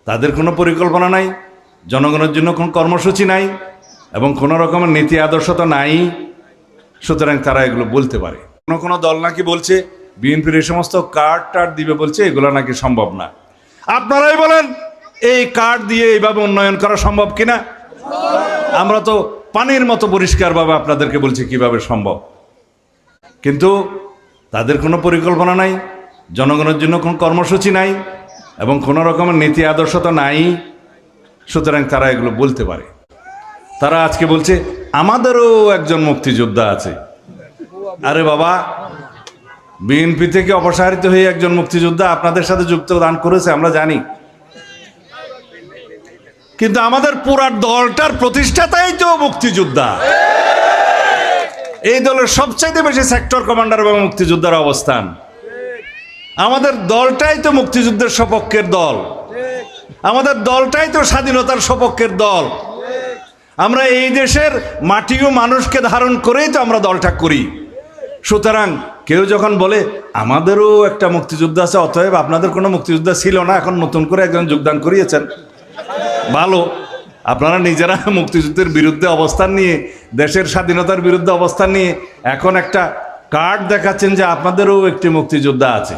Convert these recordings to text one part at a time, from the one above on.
তাদের কোনো পরিকল্পনা নাই, জনগণের জন্য কোনো কর্মসূচি নাই এবং কোনো রকমের নীতি আদর্শ তো নাই। সুতরাং তারা এগুলো বলতে পারে। কোনো দল নাকি বলছে বিএনপির এই সমস্ত কার্ড টার্ড দিবে, বলছে এগুলো নাকি সম্ভব না। আপনারাই বলেন এই কার্ড দিয়ে এইভাবে উন্নয়ন করা সম্ভব কিনা? আমরা তো পানির মতো পরিষ্কারভাবে আপনাদেরকে বলছি কিভাবে সম্ভব। কিন্তু তাদের কোনো পরিকল্পনা নাই, জনগণের জন্য কোনো কর্মসূচি নাই এবং কোনো রকমের নীতি আদর্শ তো নাই। সুতরাং তারা এগুলো বলতে পারে। তারা আজকে বলছে আমাদেরও একজন মুক্তিযোদ্ধা আছে। আরে বাবা, বিএনপি থেকে অপসারিত হয়ে একজন মুক্তিযোদ্ধা আপনাদের সাথে যোগদান করেছে, আমরা জানি। কিন্তু আমাদের পুরা দলটার প্রতিষ্ঠাতাই তো মুক্তিযোদ্ধা। এই দলের সবচাইতে বেশি সেক্টর কমান্ডার এবং মুক্তিযোদ্ধার অবস্থান। আমাদের দলটাই তো মুক্তিযুদ্ধের সপক্ষের দল, আমাদের দলটাই তো স্বাধীনতার সপক্ষের দল। আমরা এই দেশের মাটি ও মানুষকে ধারণ করেই তো আমরা দলটা করি। সুতরাং কেউ যখন বলে আমাদেরও একটা মুক্তিযোদ্ধা আছে, অতএব আপনাদের কোনো মুক্তিযোদ্ধা ছিল না, এখন নতুন করে একজন যোগদান করিয়েছেন, ভালো। আপনারা নিজেরা মুক্তিযুদ্ধের বিরুদ্ধে অবস্থান নিয়ে, দেশের স্বাধীনতার বিরুদ্ধে অবস্থান নিয়ে এখন একটা কার্ড দেখাচ্ছেন যে আপনাদেরও একটি মুক্তিযোদ্ধা আছে।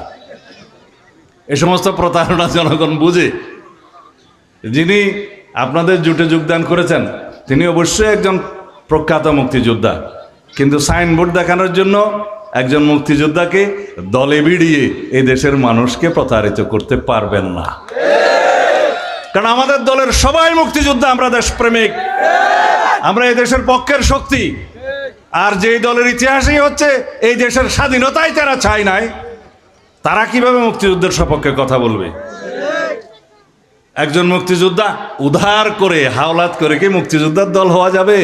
এ সমস্ত প্রতারণা জনগণ বুঝে। যিনি আপনাদের জোটে যোগদান করেছেন তিনি অবশ্যই একজন প্রখ্যাত মুক্তিযোদ্ধা, কিন্তু সাইনবোর্ড দেখানোর জন্য একজন মুক্তিযোদ্ধাকে দলে ভিড়িয়ে এই দেশের মানুষকে প্রতারিত করতে পারবেন না। কারণ আমাদের দলের সবাই মুক্তিযোদ্ধা, আমরা দেশপ্রেমিক, আমরা এই দেশের পক্ষের শক্তি। আর যেই দলের ইতিহাসই হচ্ছে এই দেশের স্বাধীনতাই তারা চায় নাই, তারা কিভাবে মুক্তিযুদ্ধের সপক্ষে কথা বলবে? একজন মুক্তিযোদ্ধা উদ্ধার করে হাওলাত করে কি মুক্তিযোদ্ধার দল হওয়া যাবে?